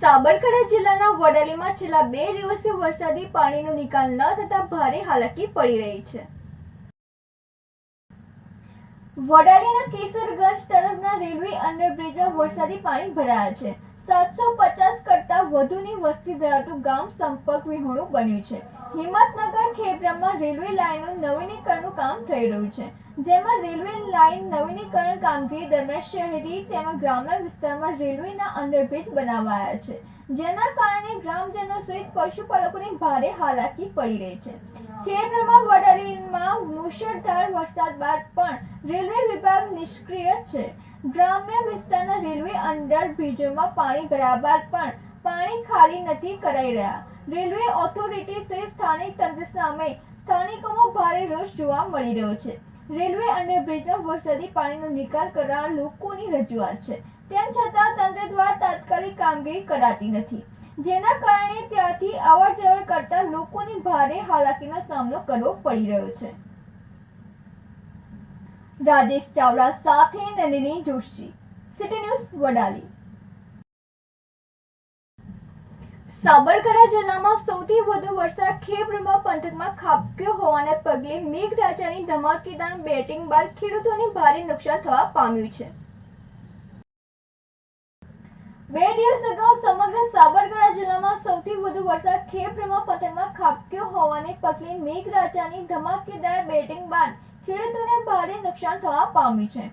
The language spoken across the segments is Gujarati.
સાબરકાંઠા જિલ્લાના વડાલીમાં છેલ્લા 2 દિવસથી વરસાદી પાણીનો નિકાલ ન થતા ભારે હાલાકી પડી રહી છે। વડાલીના કેસરગંજ તરફના રેલવે અંડરબ્રિજમાં વરસાદી પાણી ભરાયા છે। 750 કરતા વધુની વસ્તી ધરાવતું ગામ સંપર્ક વિહોણું બન્યું છે। હિંમતનગર ખેબ્રામાં રેલવે લાઇનનું નવીનીકરણનું કામ થઈ રહ્યું છે, જેમાં રેલવે લાઇન નવીનીકરણ કામગીરી દરમિયાન શહેરી તેમજ ગ્રામ્ય વિસ્તારમાં રેલવેના અંડરબ્રિજ બનાવાયા છે, જેના કારણે ગ્રામજનો સહિત પશુપાલકોને ભારે હાલાકી પડી રહી છે। ખેબ્રામાં વડાલીમાં મુશળધાર વરસાદ બાદ પણ રેલવે વિભાગ નિષ્ક્રિય છે। ગ્રામ્ય વિસ્તારના રેલવે અંડરબ્રિજોમાં પાણી ભરાયા બાદ પણ પાણી ખાલી નથી કરાઈ રહ્યા। રેલવે ઓથોરિટી સહિત સ્થાનિક તંત્ર સામે સ્થાનિકોમાં ભારે રોષ જોવા મળી રહ્યો છે। રેલવે અંડરબ્રિજમાં વરસાદી પાણીનો નિકાલ કરવા લોકોની રજૂઆત છે, તેમ છતાં તંત્ર દ્વારા તાત્કાલિક કામગીરી કરાતી નથી, જેના કારણે ત્યાંથી અવરજવર કરતા લોકોને ભારે હાલાકીનો સામનો કરવો પડી રહ્યો છે। રાજેશ ચાવડા સાથે નંદિની જોશી, સિટી ન્યૂઝ, વડાલી। સાબરકાંઠા જિલ્લામાં સૌથી વધુ વરસાદ ખેબ્રામાં પંથકમાં ખાબક્યો હોવાને પગલે મેઘરાજાની ધમાકેદાર બેટિંગ બાદ ખેડૂતોને ભારે નુકસાન થવા પામ્યું છે। 2 દિવસ અગાઉ સમગ્ર સાબરકાંઠા જિલ્લામાં સૌથી વધુ વરસાદ ખેબ્રામાં પંથકમાં ખાબક્યો હોવાને પગલે મેઘરાજાની ધમાકેદાર બેટિંગ બાદ ખેડૂતોને ભારે નુકસાન થવા પામ્યું છે।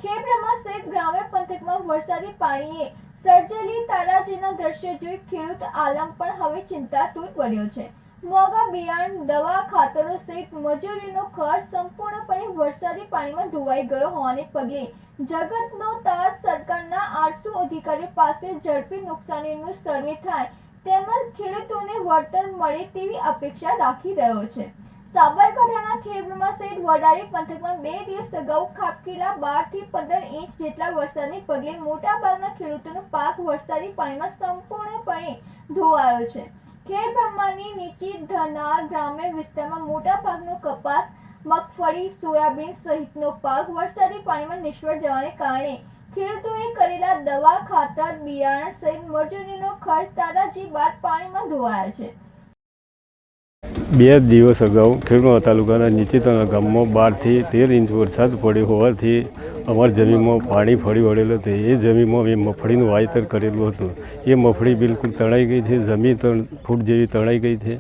ખેબ્રામાં સહિત ગ્રામ્ય પંથકમાં વરસાદી પાણીએ સર્જેલી તારાજીના દ્રશ્યો જોઈ ખેડૂત આલમ પણ હવે ચિંતાતુર બન્યો છે। મોંઘા બિયારણ, દવા, ખાતરો સહિત મજૂરીનો ખર્ચ સંપૂર્ણપણે વરસાદી પાણીમાં ધોવાઈ ગયો હોવાને પગલે જગતનો તાજ સરકારના 800 અધિકારીઓ પાસે ઝડપી નુકસાનીનું સર્વે થાય તેમજ ખેડૂતોને વળતર મળે તેવી અપેક્ષા રાખી રહ્યો છે। સાબરકાંઠાના ખેબ્રામાં સહિત વડાલી પંથકમાં 2 દિવસ અગાઉ ખાબકેલા 12 થી 15 ઇંચ જેટલા વરસાદને પગલે મોટાભાગના ખેડૂતોનો પાક વરસાદી પાણીમાં સંપૂર્ણપણે ધોવાયો છે। ખેબ્રામાંની નીચી ધનાર ગ્રામ્ય વિસ્તારમાં મોટાભાગનો કપાસ, મગફળી, સોયાબીન સહિતનો પાક વરસાદી પાણીમાં નિષ્ફળ જવાને કારણે ખેડૂતોએ કરેલા દવા, ખાતર, બિયારણ સહિત મજૂરીનો ખર્ચ તારાજી બાદ પાણીમાં ધોવાયો છે। 2 દિવસ અગાઉ ખેડબ્રહ્મા તાલુકાના નીચેતાના ગામમાં 12 થી 13 ઇંચ વરસાદ પડ્યો હોવાથી અમારી જમીનમાં પાણી ફરી વળેલું હતું। એ જમીનમાં અમે મગફળીનું વાવેતર કરેલું હતું। એ મગફળી બિલકુલ તણાઈ ગઈ છે, જમીન 3 ફૂટ જેવી તણાઈ ગઈ છે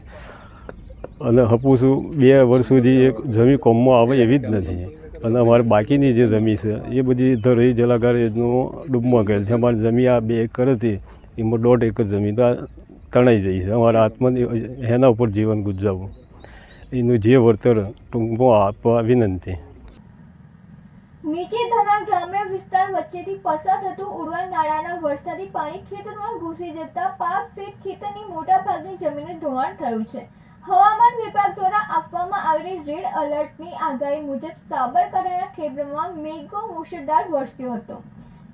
અને હપુસું 2 વર્ષ સુધી એક જમીન કોમમાં આવે એવી જ નથી। અને અમારે બાકીની જે જમીન છે એ બધી ધરી જલાગાર એનું ડૂબમાં ગયેલ છે। અમારી જમીન આ 2 એકર હતી, એમાં 1.5 એકર જમીન તણાઈ જઈ છે। અમારા હાથમાં એના ઉપર જીવન ગુજારવું, એનું જે વળતર ટૂંકમાં આપવા વિનંતી। નીચે ધનાર ગ્રામ્ય વિસ્તાર વચ્ચેથી પસાર થતું ઉડવા નાળાના વરસાદી પાણી ખેતરમાં ઘૂસી જતા પાક સહિત ખેતરની મોટાભાગની જમીનનું ધોવાણ થયું છે। હવામાન વિભાગ દ્વારા આપવામાં આવેલી રેડ એલર્ટની આગાહી મુજબ સાબરકાંઠાના ખેબ્રામાં મેઘો મુશળધાર વરસ્યો હતો,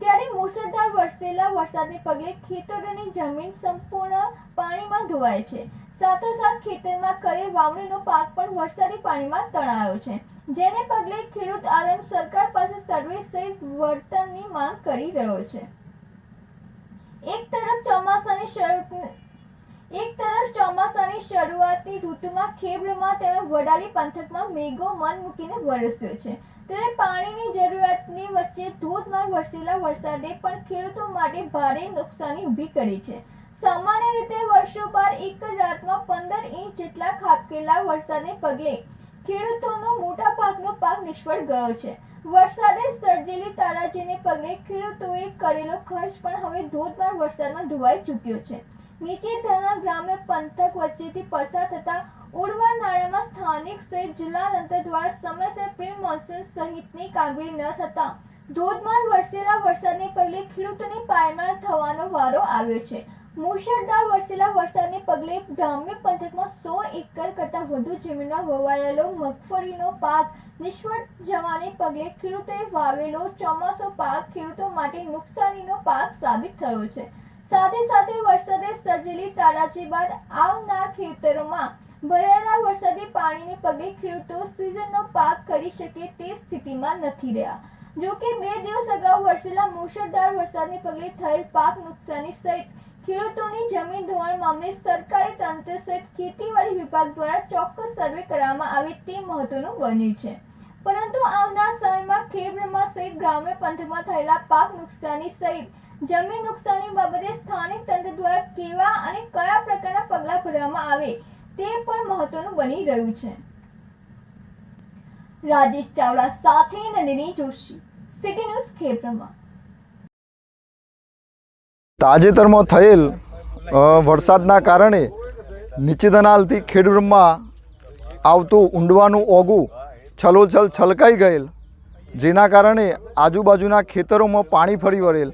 ત્યારે મુશળધાર વરસેલા વરસાદને પગલે ખેતરોની જમીન સંપૂર્ણ પાણીમાં ધોવાય છે। સાથોસાથ ખેતરમાં કરેલ વાવણીનો પાક પણ વરસાદી પાણીમાં તણાયો છે, જેને પગલે ખેડૂત આલમ સરકાર પાસે સર્વે સહિત વળતરની માંગ કરી રહ્યો છે। એક તરફ ચોમાસાની શરૂઆતની ઋતુમાં ખેબ્રામાં તેમજ વડાલી પંથકમાં મેઘો મન મૂકીને વરસ્યો છે, ત્યારે પાણીની જરૂરિયાતની વચ્ચે ધોધમાર વરસેલા વરસાદે પણ ખેડૂતો માટે ભારે નુકસાની ઊભી કરી છે। સામાન્ય રીતે વર્ષો બાદ એક જ રાતમાં 15 ઇંચ જેટલા ખાબકેલા વરસાદને પગલે ખેડૂતોનો મોટા ભાગનો પાક નિષ્ફળ ગયો છે। વરસાદે સર્જેલી તારાજીને પગલે ખેડૂતોએ કરેલો ખર્ચ પણ હવે ધોધમાર વરસાદમાં ધોવાઈ ચૂક્યો છે। નીચે ધનાર ગ્રામ્ય પંથક વચ્ચેથી પસાર થતા ઉડવા નાળામાં સ્થાનિક સહિત જિલ્લા તંત્ર દ્વારા સમયસર પ્રી મોન્સૂન સહિતની કામગીરી ન થતા ધોધમાર વરસેલા વરસાદને પગલે ખેડૂતોને પાયમાલ થવાનો વારો આવ્યો છે। મુશળધાર વરસેલા વરસાદને પગલે ગ્રામ્ય પંથકમાં 100 એકર કરતાં વધુ જમીનમાં વવાયેલો મગફળીનો પાક નિષ્ફળ જવાને પગલે ખેડૂતોએ વાવેલો ચોમાસુ પાક ખેડૂતો માટે નુકસાનીનો પાક સાબિત થયો છે। સાથે સાથે વરસાદે સર્જેલી તારાજી બાદ આવનાર ખેતરોમાં ભરાયેલા વરસાદી પાણીને પગલે ખેડૂતો સિઝનનો પાક કરી શકે તે સ્થિતિમાં નથી રહ્યા। જો કે 2 દિવસ અગાઉ વરસેલા મુશળધાર વરસાદને પગલે થયેલ પાક નુકસાની સહિત ખેડૂતોની જમીન ધોવાણ મામલે સરકારી તંત્ર સહિત ખેતીવાડી વિભાગ દ્વારા ચોક્કસ સર્વે કરવામાં આવે તે મહત્વનું બન્યું છે, પરંતુ આવનાર સમયમાં ખેડબ્રહ્મા સહિત ગ્રામ્ય પંથકમાં થયેલા પાક નુકસાની સહિત જમીન નુકસાની બાબતે સ્થાનિક તંત્ર દ્વારા કેવા અને કયા પ્રકારના પગલાં ભરવામાં આવે તે પણ મહત્વનું બની રહ્યું છે. રાજેશ ચાવડા સાથે નંદિની જોશી, સિટી ન્યૂઝ ખેડબ્રહ્મા. તાજેતરમાં થયેલ વરસાદના કારણે નીચે દનાલથી ખેડબ્રહ્મા આવતું ઊંડવાનું ઓગું છલોછલ છલકાઈ ગયેલ, જેના કારણે આજુબાજુના ખેતરોમાં પાણી ફરી વળેલ.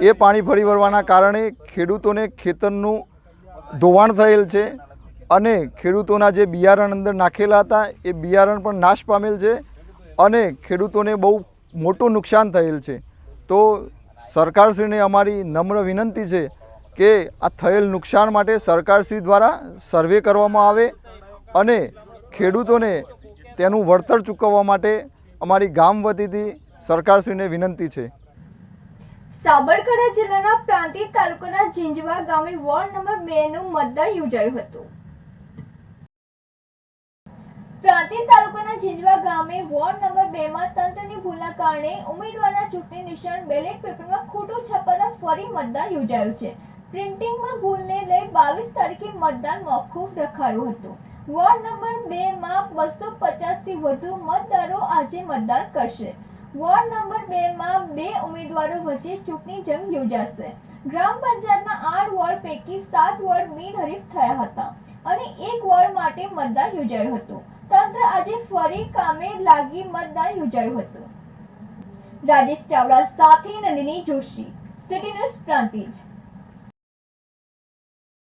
એ પાણી ફરી વળવાના કારણે ખેડૂતોને ખેતરનું ધોવાણ થયેલ છે અને ખેડૂતોના જે બિયારણ અંદર નાખેલા હતા એ બિયારણ પણ નાશ પામેલ છે અને ખેડૂતોને બહુ મોટું નુકસાન થયેલ છે. તો સરકારશ્રીને અમારી નમ્ર વિનંતી છે કે આ થયેલ નુકસાન માટે સરકારશ્રી દ્વારા સર્વે કરવામાં આવે અને ખેડૂતોને તેનું વળતર ચૂકવવા માટે અમારી ગામ વતીથી સરકારશ્રીને વિનંતી છે. સાબરકાંઠા જિલ્લાના પ્રાંતિજ તાલુકાના ઝીંઝવા ગામે વોર્ડ નંબર 2 નું મતદાન યોજાયું હતું. પ્રાંતિજ તાલુકાના ઝીંઝવા ગામે વોર્ડ નંબર 2 માં તંત્રની ભૂલના કારણે ઉમેદવારના ચૂંટણી નિશાન બેલેટ પેપરમાં ખોટું છપાતા ફરી મતદાન યોજાયું છે. પ્રિન્ટિંગમાં ભૂલને લઈ 22 તારીખે મતદાન મોકૂફ રખાયું હતું. વોર્ડ નંબર 2 માં 250 થી વધુ મતદારો આજે મતદાન કરશે. વોર્ડ નંબર 2 માં 2 ઉમેદવારો વચ્ચે ચૂંટણી જંગ યોજાશે. ગ્રામ પંચાયતના 8 વોર્ડ પૈકી 7 વોર્ડ બિનહરીફ થયા હતા અને 1 વોર્ડ માટે મતદાન યોજાયું હતું. તંત્ર આજે ફરી કામે લાગી મતદાન યોજાયું હતું. રાજેશ ચાવડા સાથે નંદિની જોશી, સિટી ન્યૂઝ પ્રાંતિજ.